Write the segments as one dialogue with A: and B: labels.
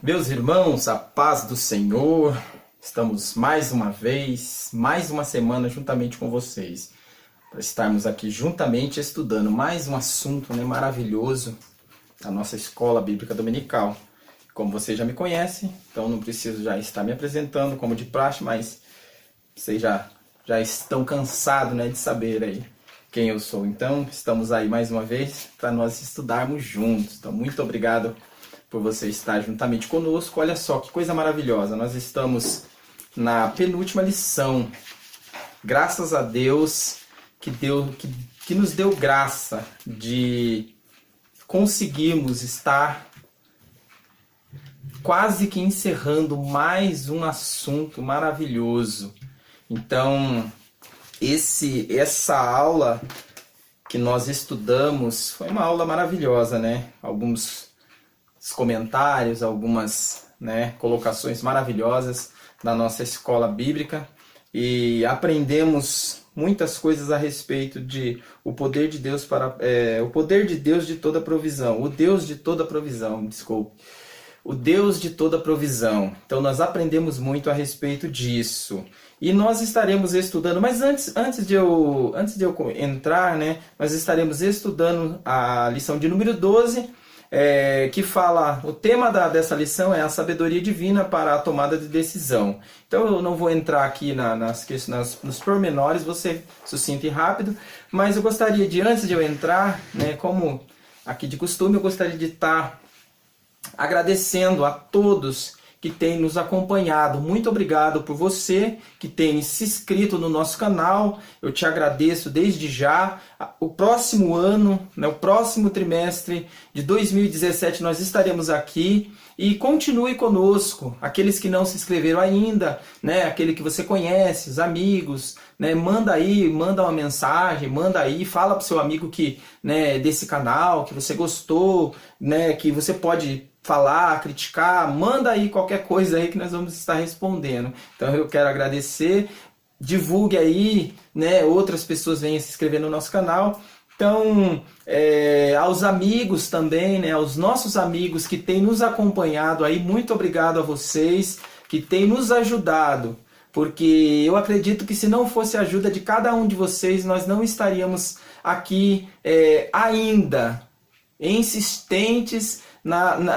A: Meus irmãos, a paz do Senhor, estamos mais uma vez, mais uma semana juntamente com vocês, para estarmos aqui juntamente estudando mais um assunto maravilhoso da nossa escola bíblica dominical. Como você já me conhece, então não preciso já estar me apresentando como de praxe, mas vocês já estão cansados, de saber aí quem eu sou. Então, estamos aí mais uma vez para nós estudarmos juntos. Então, muito obrigado por você estar juntamente conosco. Olha só que coisa maravilhosa, nós estamos na penúltima lição. Graças a Deus que nos deu graça de conseguirmos estar quase que encerrando mais um assunto maravilhoso. Então, essa aula que nós estudamos foi uma aula maravilhosa, Alguns comentários, algumas colocações maravilhosas da nossa escola bíblica e aprendemos muitas coisas a respeito de o poder de Deus o poder de Deus de toda provisão, o Deus de toda provisão, desculpe, o Deus de toda provisão. Então nós aprendemos muito a respeito disso e nós estaremos estudando, mas antes de eu entrar, nós estaremos estudando a lição de número 12. Que fala, o tema dessa lição é a sabedoria divina para a tomada de decisão. Então eu não vou entrar aqui nos pormenores, vou ser sucinto e rápido, mas eu gostaria de, antes de eu entrar, como aqui de costume, eu gostaria de estar agradecendo a todos que têm nos acompanhado. Muito obrigado por você que tem se inscrito no nosso canal. Eu te agradeço desde já. O próximo ano, o próximo trimestre de 2017, nós estaremos aqui. E continue conosco. Aqueles que não se inscreveram ainda, aquele que você conhece, os amigos, manda uma mensagem, fala para o seu amigo que, desse canal, que você gostou, que você pode falar, criticar, manda aí qualquer coisa aí que nós vamos estar respondendo. Então eu quero agradecer, divulgue aí, outras pessoas venham se inscrever no nosso canal. Então, aos amigos também, aos nossos amigos que têm nos acompanhado aí, muito obrigado a vocês que têm nos ajudado, porque eu acredito que se não fosse a ajuda de cada um de vocês, nós não estaríamos aqui ainda insistentes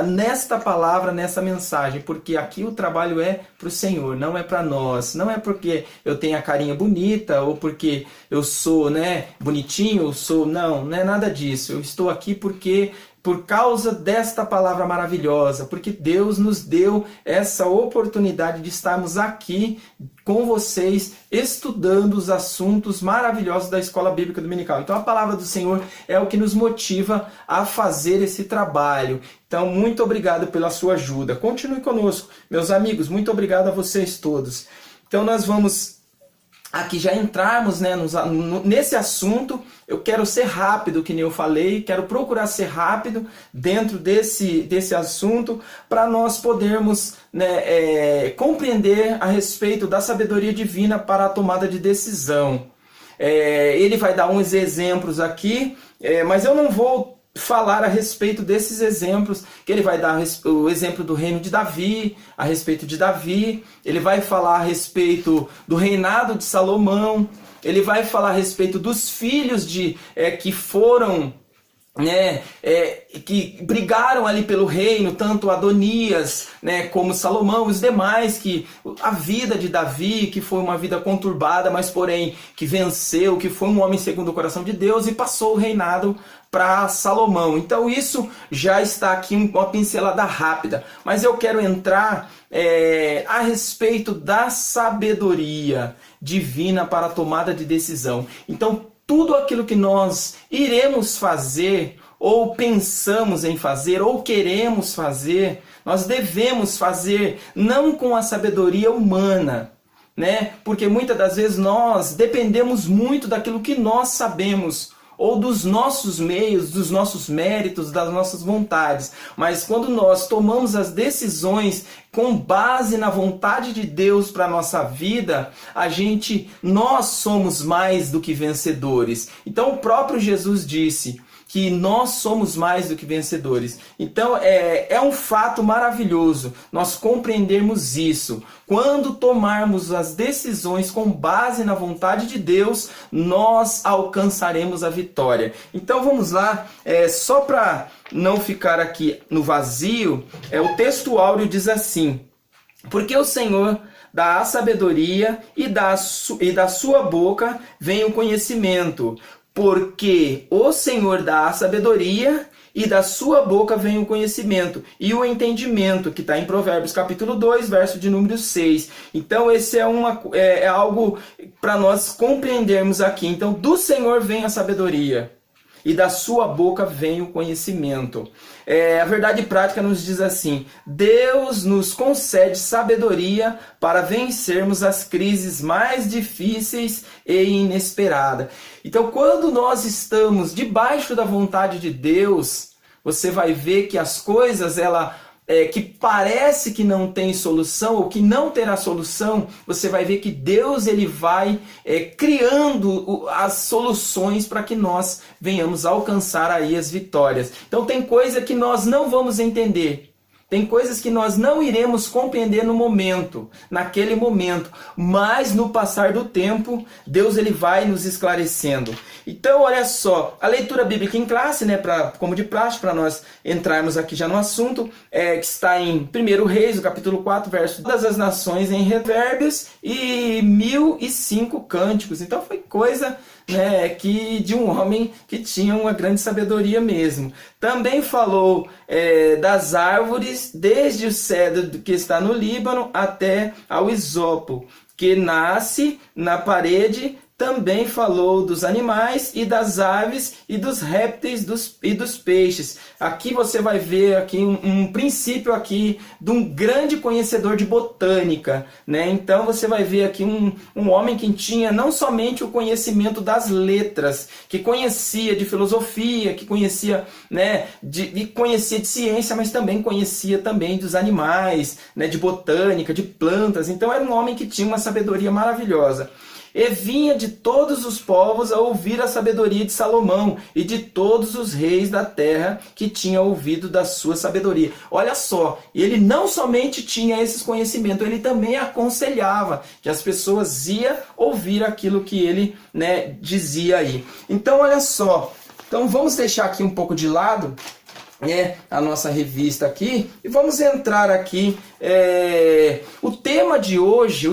A: nesta palavra, nessa mensagem, porque aqui o trabalho é para o Senhor, não é para nós, não é porque eu tenho a carinha bonita, ou porque eu sou bonitinho, não é nada disso, eu estou aqui por causa desta palavra maravilhosa, porque Deus nos deu essa oportunidade de estarmos aqui com vocês, estudando os assuntos maravilhosos da Escola Bíblica Dominical. Então a palavra do Senhor é o que nos motiva a fazer esse trabalho. Então muito obrigado pela sua ajuda. Continue conosco, meus amigos, muito obrigado a vocês todos. Então nós vamos aqui já entrarmos nesse assunto. Eu quero ser rápido, que nem eu falei, quero procurar ser rápido dentro desse assunto para nós podermos compreender a respeito da sabedoria divina para a tomada de decisão. Ele vai dar uns exemplos aqui, mas eu não vou falar a respeito desses exemplos, que ele vai dar o exemplo do reino de Davi, a respeito de Davi, ele vai falar a respeito do reinado de Salomão, ele vai falar a respeito dos filhos que foram, que brigaram ali pelo reino, tanto Adonias, como Salomão, os demais, que a vida de Davi, que foi uma vida conturbada, mas porém que venceu, que foi um homem segundo o coração de Deus e passou o reinado para Salomão. Então isso já está aqui uma pincelada rápida, mas eu quero entrar a respeito da sabedoria divina para a tomada de decisão. Então tudo aquilo que nós iremos fazer, ou pensamos em fazer, ou queremos fazer, nós devemos fazer não com a sabedoria humana, porque muitas das vezes nós dependemos muito daquilo que nós sabemos, ou dos nossos meios, dos nossos méritos, das nossas vontades. Mas quando nós tomamos as decisões com base na vontade de Deus para a nossa vida, nós somos mais do que vencedores. Então o próprio Jesus disse que nós somos mais do que vencedores. Então é um fato maravilhoso nós compreendermos isso. Quando tomarmos as decisões com base na vontade de Deus, nós alcançaremos a vitória. Então vamos lá, só para não ficar aqui no vazio, o texto áureo diz assim: porque o Senhor dá a sabedoria e da sua boca vem o conhecimento. Porque o Senhor dá a sabedoria e da sua boca vem o conhecimento e o entendimento, que está em Provérbios capítulo 2, verso de número 6. Então esse é algo para nós compreendermos aqui. Então do Senhor vem a sabedoria e da sua boca vem o conhecimento. A verdade prática nos diz assim: Deus nos concede sabedoria para vencermos as crises mais difíceis e inesperadas. Então, quando nós estamos debaixo da vontade de Deus, você vai ver que as coisas, que parece que não tem solução ou que não terá solução, você vai ver que Deus ele vai criando as soluções para que nós venhamos alcançar aí as vitórias. Então tem coisa que nós não vamos entender. Tem coisas que nós não iremos compreender no momento, naquele momento, mas no passar do tempo, Deus ele vai nos esclarecendo. Então, olha só, a leitura bíblica em classe, né, como de praxe, para nós entrarmos aqui já no assunto, que está em 1 Reis, o capítulo 4, verso: todas as nações em provérbios e 1005 cânticos. Então foi coisa, né, de um homem que tinha uma grande sabedoria mesmo. Também falou das árvores, desde o cedro que está no Líbano até ao isopo, que nasce na parede. Também falou dos animais e das aves e dos répteis e dos peixes. Aqui você vai ver aqui um princípio aqui de um grande conhecedor de botânica, né? Então você vai ver aqui um homem que tinha não somente o conhecimento das letras, que conhecia de filosofia, que conhecia, né, conhecia de ciência, mas também conhecia também dos animais, né, de botânica, de plantas. Então era um homem que tinha uma sabedoria maravilhosa. E vinha de todos os povos a ouvir a sabedoria de Salomão e de todos os reis da terra que tinham ouvido da sua sabedoria. Olha só, ele não somente tinha esses conhecimentos, ele também aconselhava que as pessoas iam ouvir aquilo que ele, né, dizia aí. Então olha só, então vamos deixar aqui um pouco de lado a nossa revista aqui e vamos entrar aqui. O tema de hoje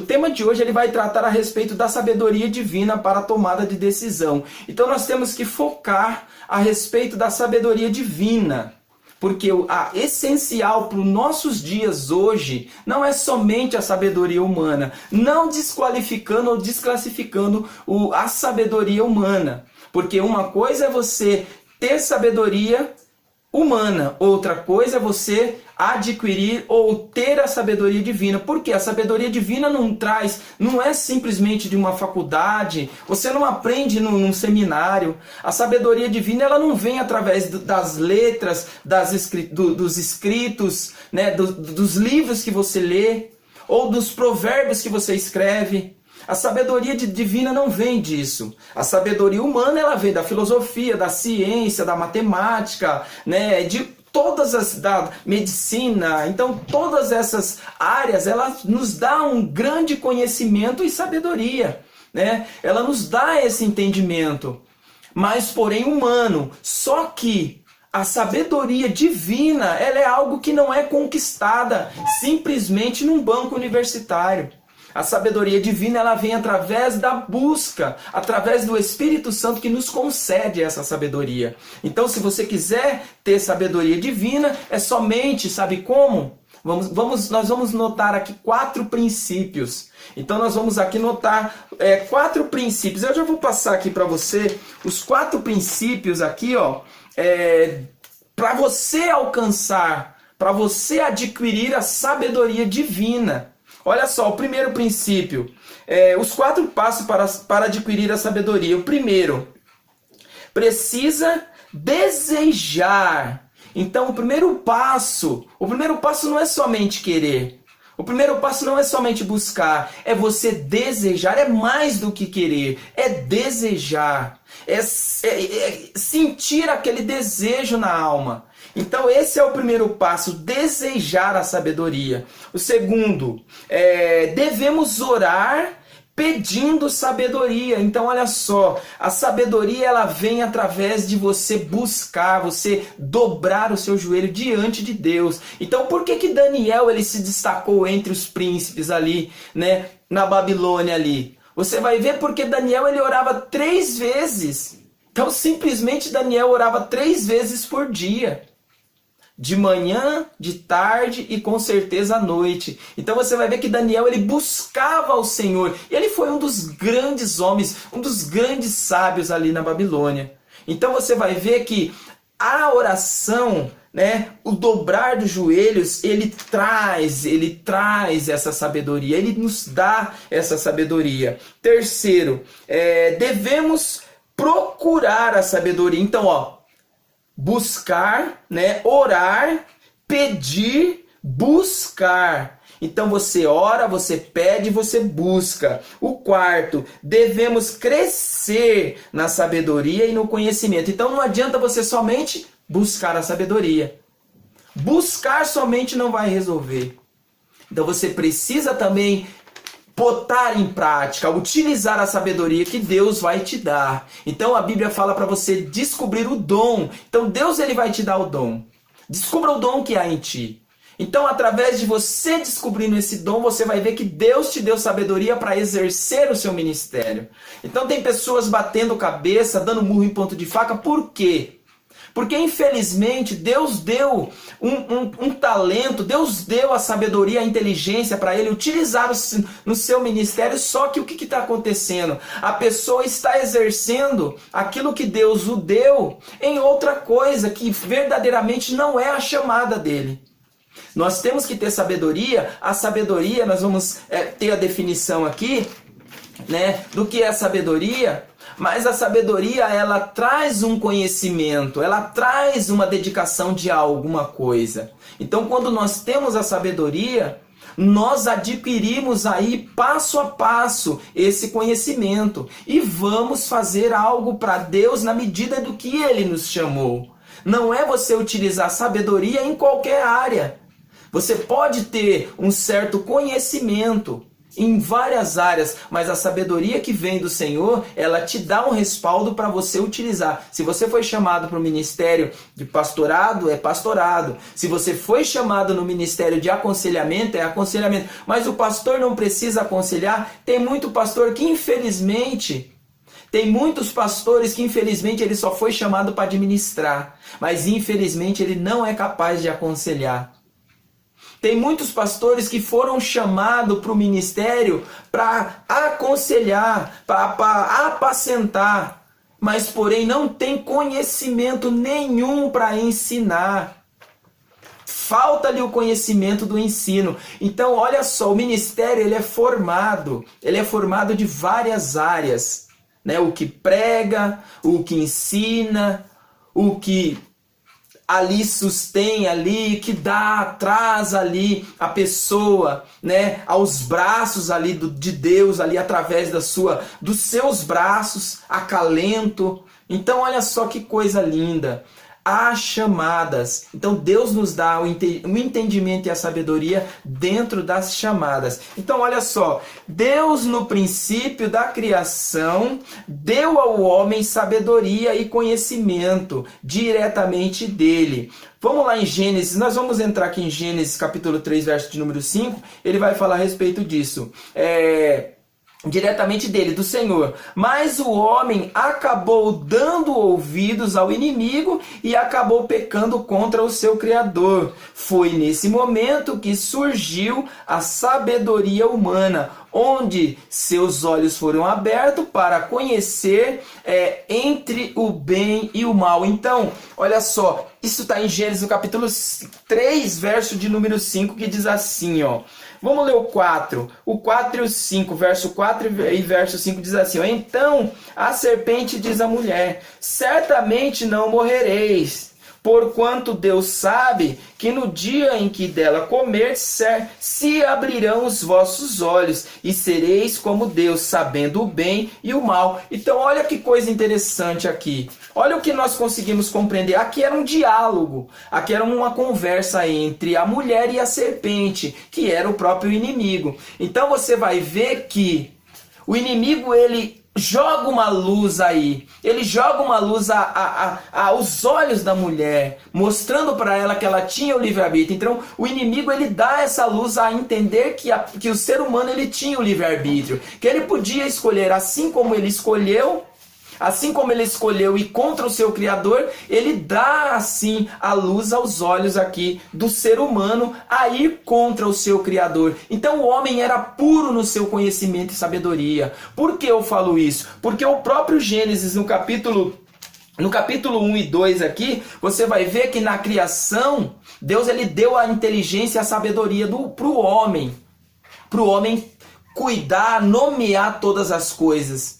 A: ele vai tratar a respeito da sabedoria divina para a tomada de decisão. Então nós temos que focar a respeito da sabedoria divina, porque a essencial para os nossos dias hoje não é somente a sabedoria humana, não desqualificando ou desclassificando a sabedoria humana, porque uma coisa é você ter sabedoria humana, outra coisa é você adquirir ou ter a sabedoria divina. Porque a sabedoria divina não é simplesmente de uma faculdade, você não aprende num seminário. A sabedoria divina ela não vem através das letras, dos escritos, né, dos livros que você lê, ou dos provérbios que você escreve. A sabedoria divina não vem disso. A sabedoria humana ela vem da filosofia, da ciência, da matemática, né, da medicina. Então todas essas áreas ela nos dá um grande conhecimento e sabedoria, né? Ela nos dá esse entendimento, mas porém humano. Só que a sabedoria divina ela é algo que não é conquistada simplesmente num banco universitário. A sabedoria divina ela vem através da busca, através do Espírito Santo que nos concede essa sabedoria. Então, se você quiser ter sabedoria divina, é somente, sabe como? Nós vamos notar aqui 4 princípios. Então, nós vamos aqui notar 4 princípios. Eu já vou passar aqui para você os 4 princípios aqui, ó, para você alcançar, para você adquirir a sabedoria divina. Olha só, o primeiro princípio, os 4 passos para adquirir a sabedoria. O primeiro, precisa desejar. Então, o primeiro passo não é somente querer. O primeiro passo não é somente buscar, é você desejar, é mais do que querer, é desejar, é sentir aquele desejo na alma. Então esse é o primeiro passo, desejar a sabedoria. O segundo, devemos orar pedindo sabedoria. Então olha só, a sabedoria ela vem através de você buscar, você dobrar o seu joelho diante de Deus. Então por que Daniel ele se destacou entre os príncipes ali, né, na Babilônia ali? Você vai ver porque Daniel ele orava 3 vezes. Então simplesmente Daniel orava 3 vezes por dia. De manhã, de tarde e com certeza à noite. Então você vai ver que Daniel ele buscava ao Senhor. E ele foi um dos grandes homens, um dos grandes sábios ali na Babilônia. Então você vai ver que a oração, né, o dobrar dos joelhos, ele traz essa sabedoria. Ele nos dá essa sabedoria. Terceiro, devemos procurar a sabedoria. Então, buscar, né? Orar, pedir, buscar. Então você ora, você pede, você busca. O quarto, devemos crescer na sabedoria e no conhecimento. Então não adianta você somente buscar a sabedoria. Buscar somente não vai resolver. Então você precisa também botar em prática, utilizar a sabedoria que Deus vai te dar. Então a Bíblia fala para você descobrir o dom. Então Deus ele vai te dar o dom. Descubra o dom que há em ti. Então através de você descobrindo esse dom, você vai ver que Deus te deu sabedoria para exercer o seu ministério. Então tem pessoas batendo cabeça, dando murro em ponto de faca. Por quê? Porque infelizmente Deus deu um talento, Deus deu a sabedoria, a inteligência para ele utilizar no seu ministério, só que o que está acontecendo? A pessoa está exercendo aquilo que Deus o deu em outra coisa, que verdadeiramente não é a chamada dele. Nós temos que ter sabedoria, a sabedoria, nós vamos ter a definição aqui, né, do que é a sabedoria. Mas a sabedoria, ela traz um conhecimento, ela traz uma dedicação de alguma coisa. Então, quando nós temos a sabedoria, nós adquirimos aí passo a passo esse conhecimento e vamos fazer algo para Deus na medida do que Ele nos chamou. Não é você utilizar sabedoria em qualquer área. Você pode ter um certo conhecimento em várias áreas, mas a sabedoria que vem do Senhor, ela te dá um respaldo para você utilizar. Se você foi chamado para o ministério de pastorado, é pastorado. Se você foi chamado no ministério de aconselhamento, é aconselhamento. Mas o pastor não precisa aconselhar. Tem muito pastor que infelizmente... Tem muitos pastores que infelizmente ele só foi chamado para administrar. Mas infelizmente ele não é capaz de aconselhar. Tem muitos pastores que foram chamados para o ministério para aconselhar, para apacentar, mas porém não tem conhecimento nenhum para ensinar. Falta-lhe o conhecimento do ensino. Então, olha só, o ministério ele é formado de várias áreas, né? O que prega, o que ensina, o que ali sustém ali, que traz ali a pessoa, né, aos braços ali de Deus, ali através dos seus braços, acalento. Então olha só que coisa linda. Há chamadas. Então Deus nos dá o entendimento e a sabedoria dentro das chamadas. Então olha só, Deus no princípio da criação deu ao homem sabedoria e conhecimento diretamente dele. Vamos lá em Gênesis, nós vamos entrar aqui em Gênesis capítulo 3, verso de número 5, ele vai falar a respeito disso. Diretamente dele, do Senhor. Mas o homem acabou dando ouvidos ao inimigo e acabou pecando contra o seu Criador. Foi nesse momento que surgiu a sabedoria humana, onde seus olhos foram abertos para conhecer entre o bem e o mal. Então, olha só, isso está em Gênesis no capítulo 3, verso de número 5, que diz assim, ó. Vamos ler o 4. O 4 e o 5, verso 4 e verso 5 diz assim, ó. Então a serpente diz à mulher, certamente não morrereis, porquanto Deus sabe que no dia em que dela comer, se abrirão os vossos olhos, e sereis como Deus, sabendo o bem e o mal. Então olha que coisa interessante aqui. Olha o que nós conseguimos compreender. Aqui era um diálogo, aqui era uma conversa entre a mulher e a serpente, que era o próprio inimigo. Então você vai ver que o inimigo, ele joga uma luz aí, ele joga uma luz aos olhos da mulher, mostrando para ela que ela tinha o livre-arbítrio. Então o inimigo, ele dá essa luz a entender que o ser humano, ele tinha o livre-arbítrio, que ele podia escolher assim como ele escolheu. Assim como ele escolheu ir contra o seu Criador, ele dá assim a luz aos olhos aqui do ser humano a ir contra o seu Criador. Então o homem era puro no seu conhecimento e sabedoria. Por que eu falo isso? Porque o próprio Gênesis, no capítulo 1 e 2 aqui, você vai ver que na criação, Deus, ele deu a inteligência e a sabedoria para o homem cuidar, nomear todas as coisas.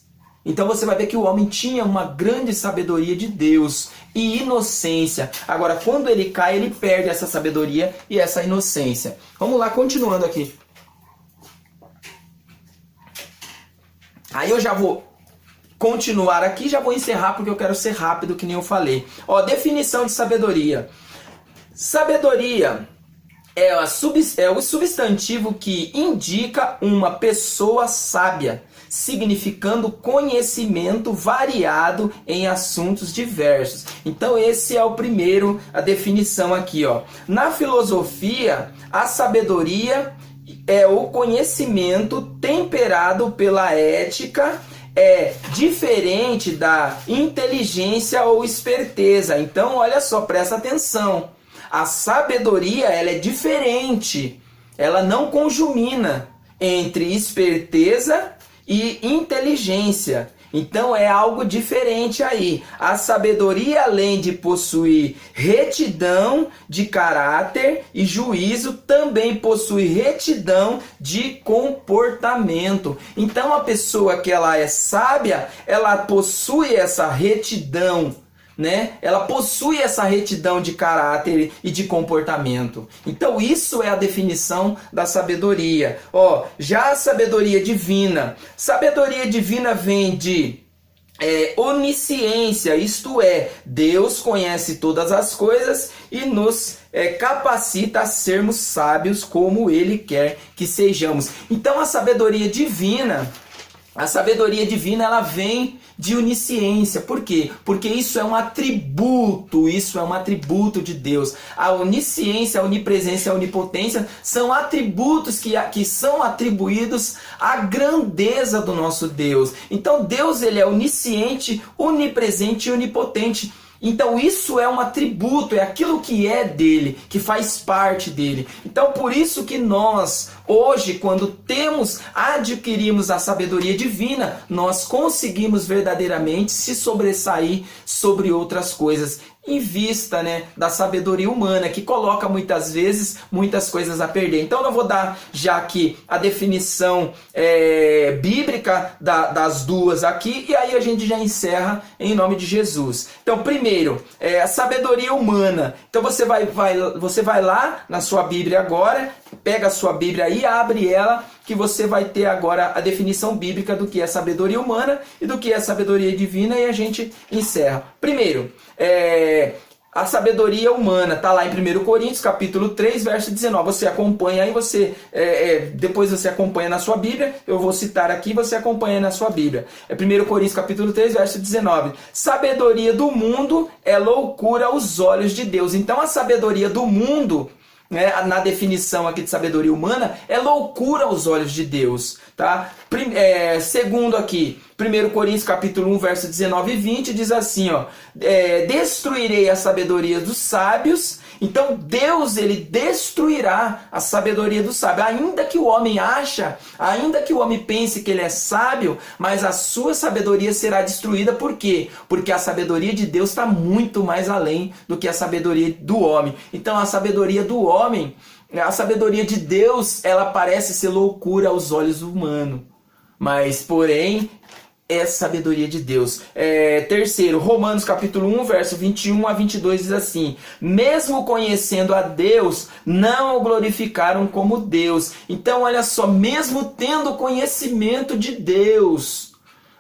A: Então você vai ver que o homem tinha uma grande sabedoria de Deus e inocência. Agora, quando ele cai, ele perde essa sabedoria e essa inocência. Vamos lá, continuando aqui. Aí eu já vou continuar aqui, já vou encerrar porque eu quero ser rápido, que nem eu falei. Ó, definição de sabedoria. Sabedoria é o substantivo que indica uma pessoa sábia, significando conhecimento variado em assuntos diversos. Então esse é a definição aqui, ó. Na filosofia, a sabedoria é o conhecimento temperado pela ética, é diferente da inteligência ou esperteza. Então olha só, presta atenção. A sabedoria, ela é diferente. Ela não conjumina entre esperteza e inteligência. Então é algo diferente aí. A sabedoria, além de possuir retidão de caráter e juízo, também possui retidão de comportamento. Então a pessoa que ela é sábia, ela possui essa retidão, né? Ela possui essa retidão de caráter e de comportamento. Então isso é a definição da sabedoria. Ó, já a sabedoria divina vem de onisciência, isto é, Deus conhece todas as coisas e nos capacita a sermos sábios como Ele quer que sejamos. Então a sabedoria divina, ela vem de onisciência. Por quê? Porque isso é um atributo de Deus. A onisciência, a onipresença e a onipotência são atributos que são atribuídos à grandeza do nosso Deus. Então Deus, ele é onisciente, onipresente e onipotente. Então isso é um atributo, é aquilo que é dele, que faz parte dele. Então por isso que nós, hoje, quando adquirimos a sabedoria divina, nós conseguimos verdadeiramente se sobressair sobre outras coisas, em vista, né, da sabedoria humana, que coloca muitas vezes muitas coisas a perder. Então eu vou dar já aqui a definição bíblica das duas aqui, e aí a gente já encerra em nome de Jesus. Então primeiro, a sabedoria humana. Então você vai lá na sua Bíblia agora, pega a sua Bíblia aí, abre ela, que você vai ter agora a definição bíblica do que é sabedoria humana e do que é sabedoria divina, e a gente encerra. Primeiro, a sabedoria humana está lá em 1 Coríntios, capítulo 3, verso 19. Você acompanha aí, depois você acompanha na sua Bíblia, eu vou citar aqui, você acompanha na sua Bíblia. 1 Coríntios, capítulo 3, verso 19. Sabedoria do mundo é loucura aos olhos de Deus. Então a sabedoria do mundo, na definição aqui de sabedoria humana, é loucura aos olhos de Deus, tá? Segundo aqui, 1 Coríntios capítulo 1, verso 19 e 20, diz assim, ó, destruirei a sabedoria dos sábios. Então Deus, ele destruirá a sabedoria do sábio. Ainda que o homem pense que ele é sábio, mas a sua sabedoria será destruída. Por quê? Porque a sabedoria de Deus está muito mais além do que a sabedoria do homem. Então a sabedoria do homem, a sabedoria de Deus, ela parece ser loucura aos olhos humanos. Mas, porém, é sabedoria de Deus. Terceiro, Romanos capítulo 1, verso 21 a 22 diz assim: mesmo conhecendo a Deus, não o glorificaram como Deus. Então olha só, mesmo tendo conhecimento de Deus,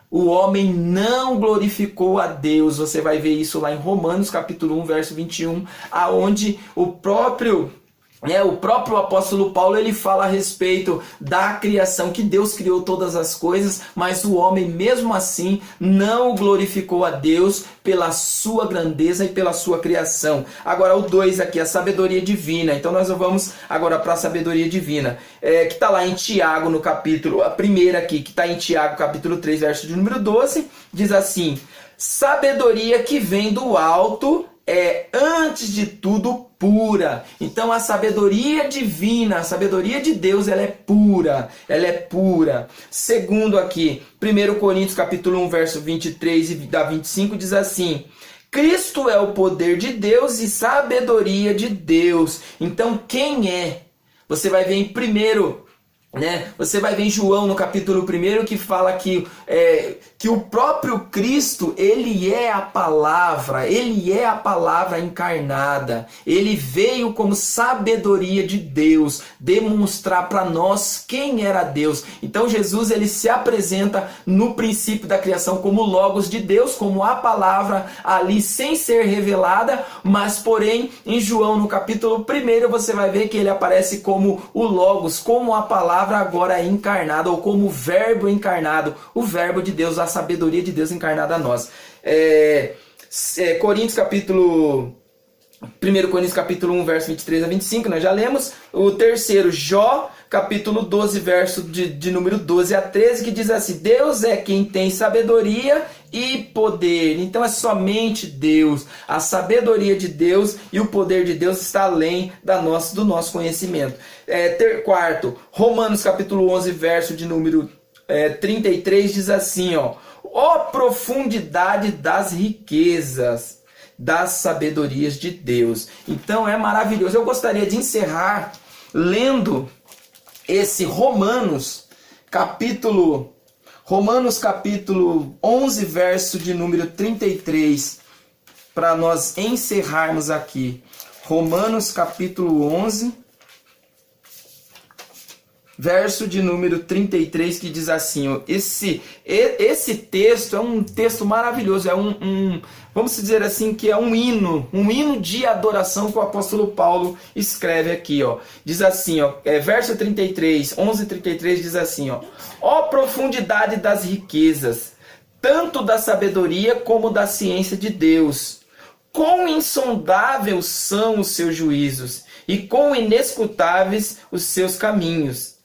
A: o homem não glorificou a Deus. Você vai ver isso lá em Romanos capítulo 1, verso 21, aonde o próprio apóstolo Paulo, ele fala a respeito da criação, que Deus criou todas as coisas, mas o homem mesmo assim não glorificou a Deus pela sua grandeza e pela sua criação. Agora o 2 aqui, a sabedoria divina. Então nós vamos agora para a sabedoria divina, que está lá em Tiago, no capítulo, a primeira aqui, que está em Tiago capítulo 3, verso de número 12, diz assim: sabedoria que vem do alto é, antes de tudo, pura. Então a sabedoria divina, a sabedoria de Deus, ela é pura. Ela é pura. Segundo aqui, 1 Coríntios capítulo 1, verso 23 e 25 diz assim: Cristo é o poder de Deus e sabedoria de Deus. Então quem é? Você vai ver em primeiro, você vai ver em João no capítulo 1 que fala que o próprio Cristo, ele é a palavra encarnada. Ele veio como sabedoria de Deus, demonstrar para nós quem era Deus. Então Jesus, ele se apresenta no princípio da criação como o Logos de Deus, como a palavra ali sem ser revelada, mas porém em João no capítulo 1 você vai ver que ele aparece como o Logos, como a palavra agora encarnada, ou como o verbo encarnado, o verbo de Deus, a sabedoria de Deus encarnada a nós. 1 Coríntios capítulo 1, verso 23 a 25, nós já lemos. O terceiro, Jó, capítulo 12, verso de número 12 a 13, que diz assim: Deus é quem tem sabedoria e poder. Então é somente Deus. A sabedoria de Deus e o poder de Deus está além do nosso conhecimento. Quarto, Romanos capítulo 11, verso de número 33, diz assim: ó profundidade das riquezas, das sabedorias de Deus. Então é maravilhoso. Eu gostaria de encerrar lendo esse Romanos capítulo 11, verso de número 33, para nós encerrarmos aqui. Romanos capítulo 11, verso de número 33, que diz assim: esse texto é um texto maravilhoso, vamos dizer assim, que é um hino de adoração que o apóstolo Paulo escreve aqui, diz assim, verso 33, 11:33 diz assim, ó profundidade das riquezas, tanto da sabedoria como da ciência de Deus, quão insondáveis são os seus juízos e quão inescrutáveis os seus caminhos.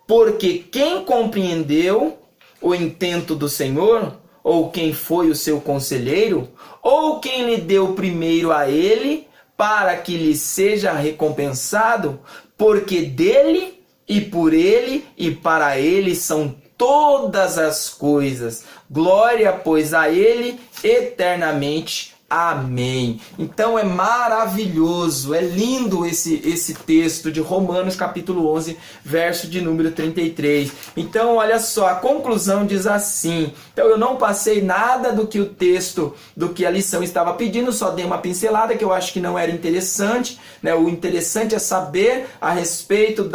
A: Porque quem compreendeu o intento do Senhor, ou quem foi o seu conselheiro, ou quem lhe deu primeiro a ele, para que lhe seja recompensado, porque dele e por ele e para ele são todas as coisas. Glória, pois, a ele eternamente. Amém. Então é maravilhoso, é lindo esse texto de Romanos capítulo 11, verso de número 33. Então olha só, a conclusão diz assim. Então eu não passei nada do que o texto, do que a lição estava pedindo, só dei uma pincelada que eu acho que não era interessante, O interessante é saber a respeito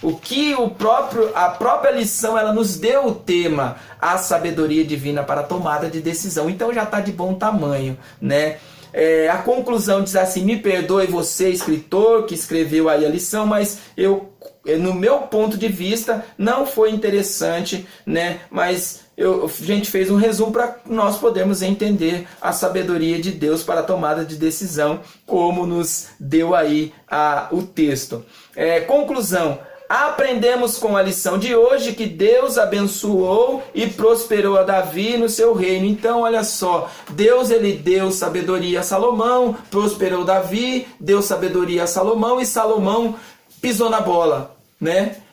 A: o que a própria lição, ela nos deu o tema, a sabedoria divina para a tomada de decisão. Então já está de bom tamanho, A conclusão diz assim: me perdoe você, escritor, que escreveu aí a lição, mas no meu ponto de vista, não foi interessante, Mas a gente fez um resumo para nós podermos entender a sabedoria de Deus para a tomada de decisão, como nos deu aí o texto. Conclusão: aprendemos com a lição de hoje que Deus abençoou e prosperou a Davi no seu reino. Então, olha só, Deus, ele deu sabedoria a Salomão, prosperou Davi, deu sabedoria a Salomão, e Salomão pisou na bola,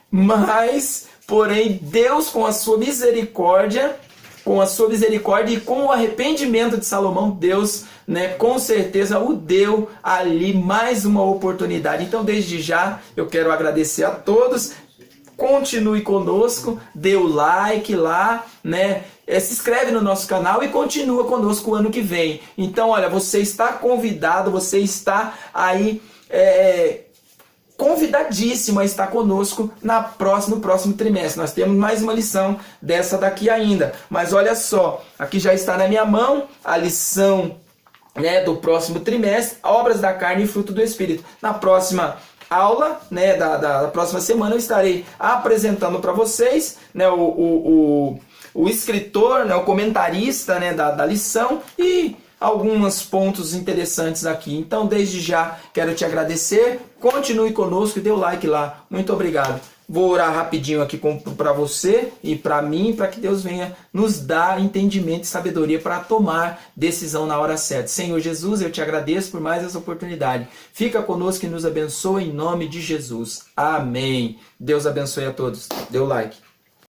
A: Mas, porém, Deus, com a sua misericórdia e com o arrependimento de Salomão, Deus, com certeza o deu ali mais uma oportunidade. Então, desde já, eu quero agradecer a todos. Continue conosco, dê o like lá, se inscreve no nosso canal e continua conosco o ano que vem. Então, olha, você está convidado, você está aí convidadíssimo a estar conosco no próximo trimestre. Nós temos mais uma lição dessa daqui ainda. Mas olha só, aqui já está na minha mão a lição, né, do próximo trimestre, obras da carne e fruto do Espírito. Na próxima aula, né, da próxima semana, eu estarei apresentando para vocês, né, o escritor, né, o comentarista, né, da lição e alguns pontos interessantes aqui. Então, desde já, quero te agradecer. Continue conosco e dê o like lá. Muito obrigado. Vou orar rapidinho aqui para você e para mim, para que Deus venha nos dar entendimento e sabedoria para tomar decisão na hora certa. Senhor Jesus, eu te agradeço por mais essa oportunidade. Fica conosco e nos abençoa em nome de Jesus. Amém. Deus abençoe a todos. Dê o like.